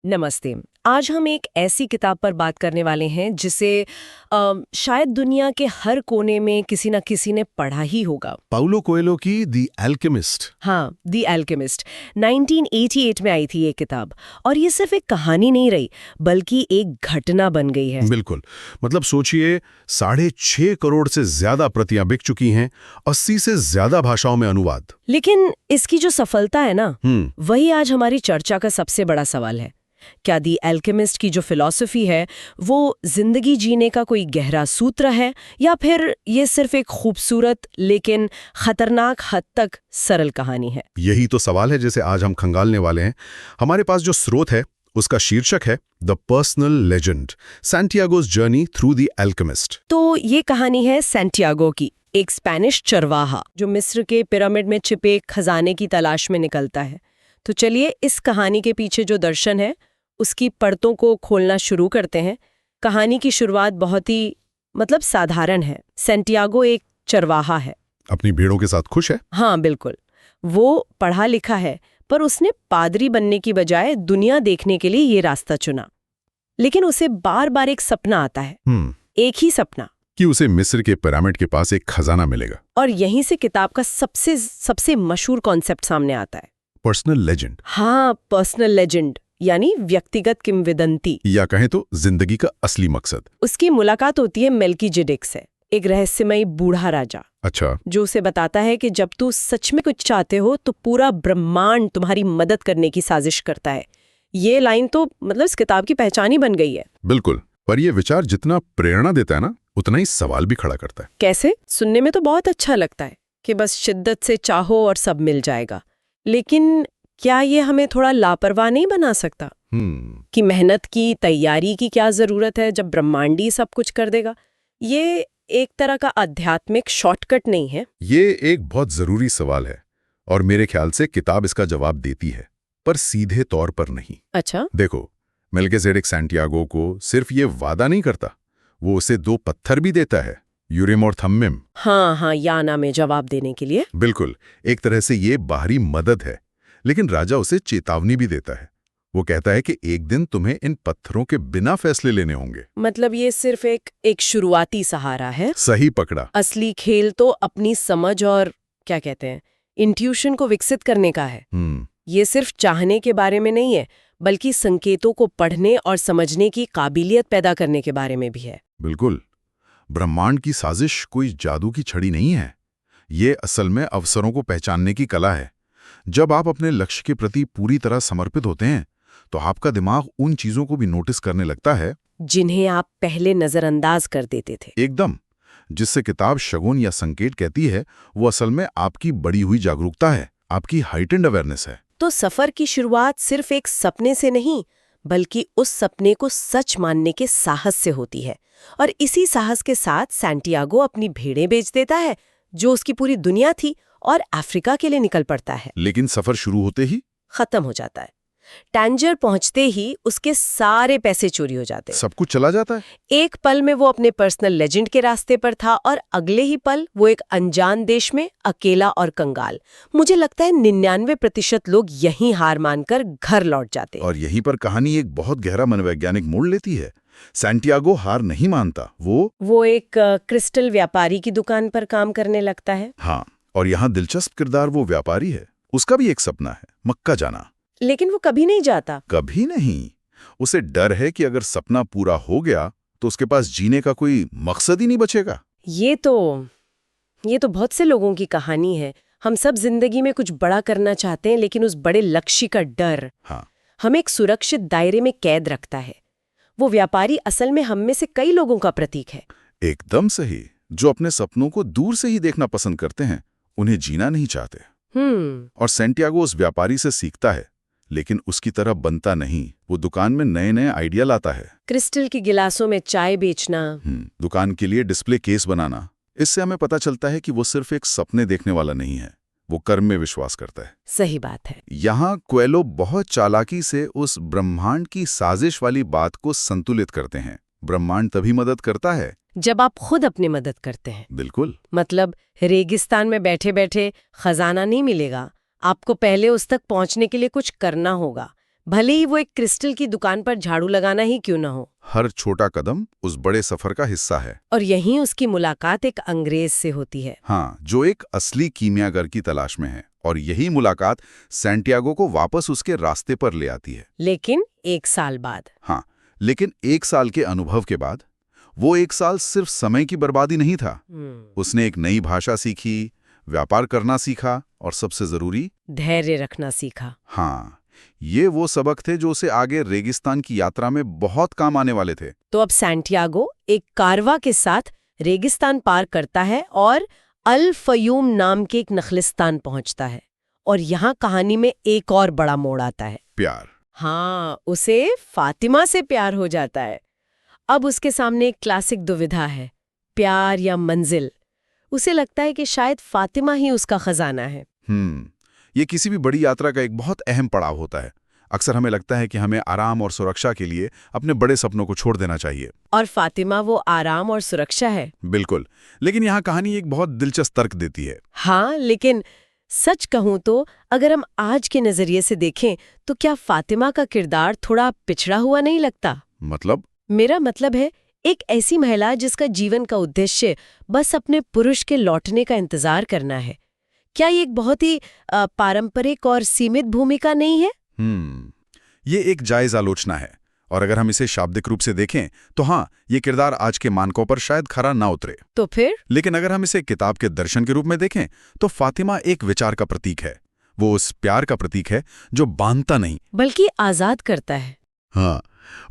नमस्ते। आज हम एक ऐसी किताब पर बात करने वाले हैं जिसे शायद दुनिया के हर कोने में किसी न किसी ने पढ़ा ही होगा। पाउलो कोएल्हो की द एल्केमिस्ट। हाँ, द एल्केमिस्ट। 1988 में आई थी ये किताब, और ये सिर्फ एक कहानी नहीं रही बल्कि एक घटना बन गई है। बिल्कुल। मतलब सोचिए, 6.5 करोड़ से ज्यादा प्रतियां बिक चुकी हैं, 80 से ज्यादा भाषाओं में अनुवाद। लेकिन इसकी जो सफलता है ना, वही आज हमारी चर्चा का सबसे बड़ा सवाल है। क्या दी एल्केमिस्ट की जो फिलॉसफी है वो जिंदगी जीने का कोई गहरा सूत्र है, या फिर ये सिर्फ एक खूबसूरत लेकिन खतरनाक हद तक सरल कहानी है? यही तो सवाल है जिसे आज हम खंगालने वाले हैं। हमारे पास जो स्रोत है उसका शीर्षक है the personal legend, Santiago's journey through the alchemist. तो ये कहानी है सैंटियागो की, एक स्पेनिश चरवाहा जो मिस्र के पिरामिड में छिपे खजाने की तलाश में निकलता है। तो चलिए इस कहानी के पीछे जो दर्शन है उसकी परतों को खोलना शुरू करते हैं। कहानी की शुरुआत बहुत ही साधारण है। सैंटियागो एक चरवाहा है, अपनी भेड़ों के साथ खुश है। हाँ बिल्कुल। वो पढ़ा लिखा है, पर उसने पादरी बनने की बजाय दुनिया देखने के लिए ये रास्ता चुना। लेकिन उसे बार बार एक सपना आता है, एक ही सपना, कि उसे मिस्र के पिरामिड के पास एक खजाना मिलेगा। और यहीं से किताब का सबसे मशहूर कॉन्सेप्ट सामने आता है, पर्सनल लेजेंड। हाँ, पर्सनल लेजेंड, यानी व्यक्तिगत किंवदंती, या कहें तो जिंदगी का असली मकसद। उसकी मुलाकात होती है मेल्कीजेडेक से, एक रहस्यमयी बूढ़ा राजा। अच्छा। जो उसे बताता है कि जब तू सच में कुछ चाहते हो तो पूरा ब्रह्मांड तुम्हारी मदद करने की साजिश करता है। ये लाइन तो इस किताब की पहचान ही बन गई है। बिल्कुल। पर यह विचार जितना प्रेरणा देता है ना, उतना ही सवाल भी खड़ा करता है। कैसे? सुनने में तो बहुत अच्छा लगता है कि बस शिद्दत से चाहो और सब मिल जाएगा, लेकिन क्या ये हमें थोड़ा लापरवाह नहीं बना सकता? कि मेहनत की, तैयारी की क्या जरूरत है जब ब्रह्मांड ही सब कुछ कर देगा? ये एक तरह का आध्यात्मिक शॉर्टकट नहीं है? ये एक बहुत जरूरी सवाल है, और मेरे ख्याल से किताब इसका जवाब देती है, पर सीधे तौर पर नहीं। अच्छा। देखो, मेल्कीजेडेक सैंटियागो को सिर्फ ये वादा नहीं करता, वो उसे 2 पत्थर भी देता है, यूरिम और थम्मिम। हाँ, याना में जवाब देने के लिए। बिल्कुल। एक तरह से ये बाहरी मदद है, लेकिन राजा उसे चेतावनी भी देता है। वो कहता है कि एक दिन तुम्हें इन पत्थरों के बिना फैसले लेने होंगे। मतलब ये सिर्फ एक शुरुआती सहारा है। सही पकड़ा। असली खेल तो अपनी समझ और क्या कहते हैं, इंट्यूशन को विकसित करने का है। ये सिर्फ चाहने के बारे में नहीं है, बल्कि संकेतों को पढ़ने और समझने की काबिलियत पैदा करने के बारे में भी है। बिल्कुल। ब्रह्मांड की साजिश कोई जादू की छड़ी नहीं है, ये असल में अवसरों को पहचानने की कला है। जब आप अपने लक्ष्य के प्रति पूरी तरह समर्पित होते हैं तो आपका दिमाग उन चीजों को भी नोटिस करने लगता है जिन्हें आप पहले नजरअंदाज कर देते थे। एकदम। जिससे किताब शगुन या संकेत कहती है, वो असल में आपकी बढ़ी हुई जागरूकता है, आपकी हाइटेंड अवेयरनेस है। तो सफर की शुरुआत सिर्फ एक सपने से नहीं, बल्कि उस सपने को सच मानने के साहस से होती है। और इसी साहस के साथ सैंटियागो अपनी भेड़ें बेच देता है, जो उसकी पूरी दुनिया थी, और अफ्रीका के लिए निकल पड़ता है। लेकिन सफर शुरू होते ही खत्म हो जाता है। टैंजर पहुंचते ही उसके सारे पैसे चोरी हो जाते हैं। सब कुछ चला जाता है। एक पल में वो अपने पर्सनल लेजेंड के रास्ते पर था, और अगले ही पल वो एक अनजान देश में अकेला और कंगाल। मुझे लगता है 99% लोग यहीं हार मानकर घर लौट जाते हैं। और यहीं पर कहानी एक बहुत गहरा मनोवैज्ञानिक मोड़ लेती है। सैंटियागो हार नहीं मानता। वो एक क्रिस्टल व्यापारी की दुकान पर काम करने लगता है। हाँ, और यहाँ दिलचस्प किरदार वो व्यापारी है। उसका भी एक सपना है, मक्का जाना। लेकिन वो कभी नहीं जाता। कभी नहीं। उसे डर है कि अगर सपना पूरा हो गया तो उसके पास जीने का कोई मकसद ही नहीं बचेगा। ये तो बहुत से लोगों की कहानी है। हम सब जिंदगी में कुछ बड़ा करना चाहते हैं, लेकिन उस बड़े लक्ष्य का डर हमें एक सुरक्षित दायरे में कैद रखता है। वो व्यापारी असल में हम में से कई लोगों का प्रतीक है। एकदम सही। जो अपने सपनों को दूर से ही देखना पसंद करते हैं, उन्हें जीना नहीं चाहते। और सैंटियागो उस व्यापारी से सीखता है, लेकिन उसकी तरह बनता नहीं। वो दुकान में नए नए आइडिया लाता है। क्रिस्टल की गिलासों में चाय बेचना, दुकान के लिए डिस्प्ले केस बनाना। इससे हमें पता चलता है कि वो सिर्फ एक सपने देखने वाला नहीं है, वो कर्म में विश्वास करता है। सही बात है। यहाँ कोएल्हो बहुत चालाकी से उस ब्रह्मांड की साजिश वाली बात को संतुलित करते हैं। ब्रह्मांड तभी मदद करता है जब आप खुद अपनी मदद करते हैं। बिल्कुल। मतलब रेगिस्तान में बैठे बैठे खजाना नहीं मिलेगा, आपको पहले उस तक पहुंचने के लिए कुछ करना होगा। भले ही वो एक क्रिस्टल की दुकान पर झाड़ू लगाना ही क्यों ना हो। हर छोटा कदम उस बड़े सफर का हिस्सा है। और यहीं उसकी मुलाकात एक अंग्रेज से होती है। हाँ, जो एक असली कीमियागर की तलाश में है, और यही मुलाकात सैंटियागो को वापस उसके रास्ते पर ले आती है। लेकिन 1 साल बाद। हाँ, लेकिन 1 साल के अनुभव के बाद, वो 1 साल सिर्फ समय की बर्बादी नहीं था। उसने एक नई भाषा सीखी, व्यापार करना सीखा, और सबसे जरूरी, धैर्य रखना सीखा। हाँ, ये वो सबक थे जो उसे आगे रेगिस्तान की यात्रा में बहुत काम आने वाले थे। तो अब सैंटियागो एक कारवा के साथ रेगिस्तान पार करता है और अल फयूम नाम के एक नखलिस्तान पहुंचता है। और यहाँ कहानी में एक और बड़ा मोड़ आता है। प्यार। हाँ, उसे फातिमा से प्यार हो जाता है। अब उसके सामने एक क्लासिक दुविधा है, प्यार या मंजिल। उसे लगता है कि शायद फातिमा ही उसका खजाना है। ये किसी भी बड़ी यात्रा का एक बहुत अहम पड़ाव होता है। अक्सर हमें लगता है कि हमें आराम और सुरक्षा के लिए अपने बड़े सपनों को छोड़ देना चाहिए। और फातिमा वो आराम और सुरक्षा है। बिल्कुल, लेकिन यहाँ कहानी एक बहुत दिलचस्प तर्क देती है। हाँ, लेकिन सच कहूं तो अगर हम आज के नजरिए से देखें तो क्या फातिमा का किरदार थोड़ा पिछड़ा हुआ नहीं लगता? मतलब? मेरा मतलब है, एक ऐसी महिला जिसका जीवन का उद्देश्य बस अपने पुरुष के लौटने का इंतजार करना है। क्या ये एक बहुत ही पारंपरिक और सीमित भूमिका नहीं है? ये एक जायज आलोचना है, और अगर हम इसे शाब्दिक रूप से देखें तो हाँ, ये किरदार आज के मानकों पर शायद खरा ना उतरे। तो फिर? लेकिन अगर हम इसे किताब के दर्शन के रूप में देखें तो फातिमा एक विचार का प्रतीक है। वो उस प्यार का प्रतीक है जो बांधता नहीं बल्कि आजाद करता है। हाँ,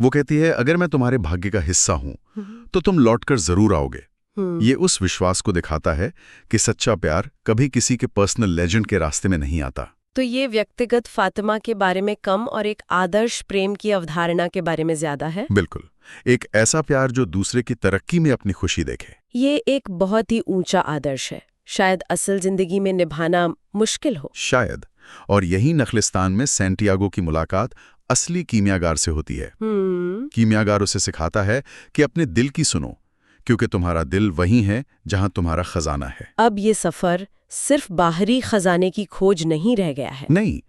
वो कहती है, अगर मैं तुम्हारे भाग्य का हिस्सा हूं तो तुम लौटकर जरूर आओगे। ये उस विश्वास को दिखाता है कि सच्चा प्यार कभी किसी के पर्सनल लेजेंड के रास्ते में नहीं आता। तो ये व्यक्तिगत फातिमा के बारे में कम और एक आदर्श प्रेम की अवधारणा के बारे में ज्यादा है। बिल्कुल, एक ऐसा प्यार जो दूसरे की तरक्की में अपनी खुशी देखे। ये एक बहुत ही ऊंचा आदर्श है, शायद असल जिंदगी में निभाना मुश्किल हो। शायद, और यही नखलिस्तान में सैंटियागो की मुलाकात असली कीमियागार से होती है। कीमियागार उसे सिखाता है कि अपने दिल की सुनो, क्योंकि तुम्हारा दिल वही है जहां तुम्हारा खजाना है। अब ये सफर सिर्फ बाहरी खजाने की खोज नहीं रह गया है। नहीं,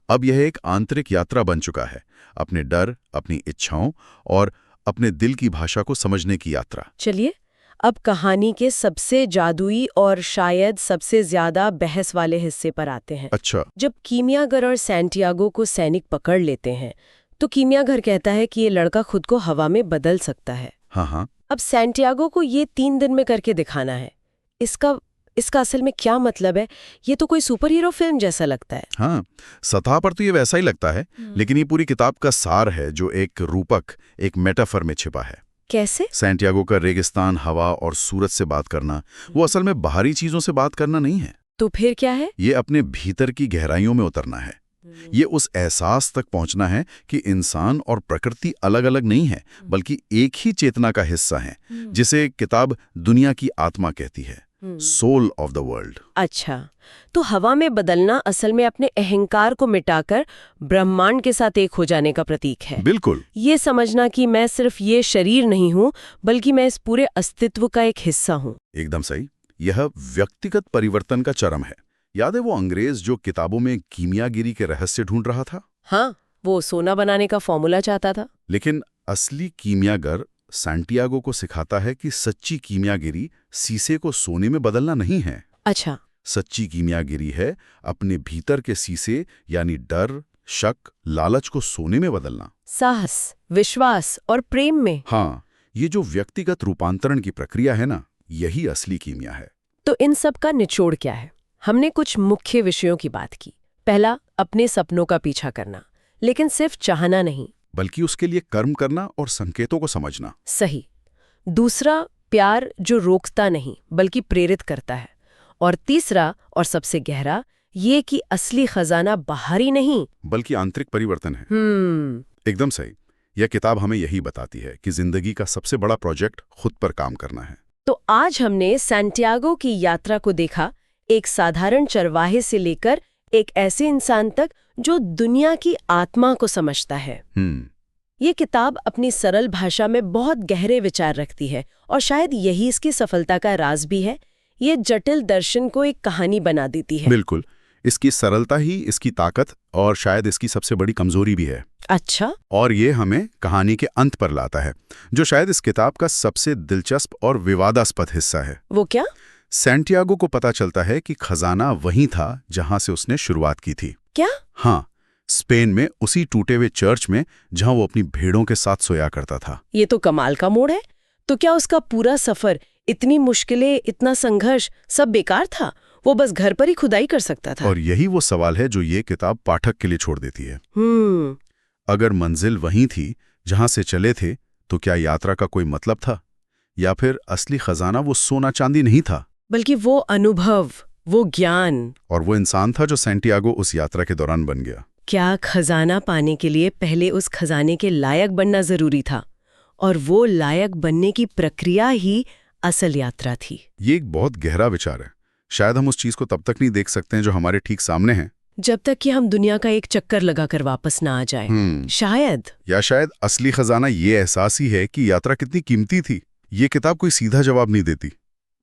अब यह एक आंतरिक यात्रा बन चुका है, अपने डर, अपनी इच्छाओं और अपने दिल की भाषा को समझने की यात्रा। चलिए, अब कहानी के सबसे जादुई और शायद सबसे ज्यादा बहस वाले हिस्से पर आते हैं। अच्छा। जब कीमियागर और सैंटियागो को सैनिक पकड़ लेते हैं तो कीमियागर कहता है कि ये लड़का खुद को हवा में बदल सकता है। हाँ। अब सैंटियागो को ये 3 दिन में करके दिखाना है। इसका असल में क्या मतलब है? ये तो कोई सुपर हीरो फिल्म जैसा लगता है। हाँ, सतह पर तो ये वैसा ही लगता है, लेकिन ये पूरी किताब का सार है जो एक रूपक, एक मेटाफर में छिपा है। कैसे? सैंटियागो का रेगिस्तान, हवा और सूरज से बात करना, वो असल में बाहरी चीजों से बात करना नहीं है। तो फिर क्या है? ये अपने भीतर की गहराइयों में उतरना है। ये उस एहसास तक पहुंचना है कि इंसान और प्रकृति अलग अलग नहीं है, बल्कि एक ही चेतना का हिस्सा है, जिसे किताब दुनिया की आत्मा कहती है, सोल ऑफ द वर्ल्ड। अच्छा, तो हवा में बदलना असल में अपने अहंकार को मिटाकर ब्रह्मांड के साथ एक हो जाने का प्रतीक है। बिल्कुल। ये समझना कि मैं सिर्फ ये शरीर नहीं हूँ, बल्कि मैं इस पूरे अस्तित्व का एक हिस्सा हूँ। एकदम सही। यह व्यक्तिगत परिवर्तन का चरम है। याद है वो अंग्रेज जो किताबों में कीमियागिरी के रहस्य ढूंढ रहा था? हाँ, वो सोना बनाने का फॉर्मूला चाहता था। लेकिन असली कीमियागर सैंटियागो को सिखाता है कि सच्ची कीमियागिरी सीसे को सोने में बदलना नहीं है। अच्छा। सच्ची कीमियागिरी है अपने भीतर के सीसे, यानी डर, शक, लालच को सोने में बदलना। साहस, विश्वास और प्रेम में। हाँ, ये जो व्यक्तिगत रूपांतरण की प्रक्रिया है ना, यही असली कीमिया है। तो इन सब का निचोड़ क्या है? हमने कुछ मुख्य विषयों की बात की। पहला, अपने सपनों का पीछा करना, लेकिन सिर्फ चाहना नहीं, बल्कि उसके लिए कर्म करना और संकेतों को समझना। सही। दूसरा, प्यार जो रोकता नहीं बल्कि प्रेरित करता है। और तीसरा और सबसे गहरा, ये कि असली खजाना बाहरी नहीं बल्कि आंतरिक परिवर्तन है। एकदम सही। यह किताब हमें यही बताती है कि जिंदगी का सबसे बड़ा प्रोजेक्ट खुद पर काम करना है। तो आज हमने सैंटियागो की यात्रा को देखा, एक साधारण चरवाहे से लेकर एक ऐसे इंसान तक जो दुनिया की आत्मा को समझता है। ये किताब अपनी सरल भाषा में बहुत गहरे विचार रखती है, और शायद यही इसकी सफलता का राज भी है। ये जटिल दर्शन को एक कहानी बना देती है। बिल्कुल। इसकी सरलता ही इसकी ताकत और शायद इसकी सबसे बड़ी कमजोरी भी है। अच्छा। और ये हमें कहानी के अंत पर लाता है, जो शायद इस किताब का सबसे दिलचस्प और विवादास्पद हिस्सा है। वो क्या? सैंटियागो को पता चलता है कि खजाना वहीं था जहां से उसने शुरुआत की थी। क्या? हाँ, स्पेन में उसी टूटे हुए चर्च में जहां वो अपनी भेड़ों के साथ सोया करता था। ये तो कमाल का मोड़ है। तो क्या उसका पूरा सफर, इतनी मुश्किलें, इतना संघर्ष, सब बेकार था? वो बस घर पर ही खुदाई कर सकता था। और यही वो सवाल है जो ये किताब पाठक के लिए छोड़ देती है। अगर मंजिल वहीं थी जहां से चले थे, तो क्या यात्रा का कोई मतलब था? या फिर असली खजाना वो सोना चांदी नहीं था, बल्कि वो अनुभव, वो ज्ञान और वो इंसान था जो सैंटियागो उस यात्रा के दौरान बन गया। क्या खजाना पाने के लिए पहले उस खजाने के लायक बनना जरूरी था, और वो लायक बनने की प्रक्रिया ही असल यात्रा थी? ये एक बहुत गहरा विचार है। शायद हम उस चीज को तब तक नहीं देख सकते हैं जो हमारे ठीक सामने है, जब तक कि हम दुनिया का एक चक्कर लगाकर वापस ना आ जाए। शायद। या शायद असली खजाना ये एहसास ही है कि यात्रा कितनी कीमती थी। ये किताब कोई सीधा जवाब नहीं देती,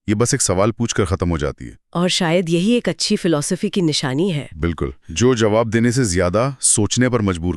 ये बस एक सवाल पूछकर खत्म हो जाती है। और शायद यही एक अच्छी फिलॉसफी की निशानी है। बिल्कुल, जो जवाब देने से ज्यादा सोचने पर मजबूर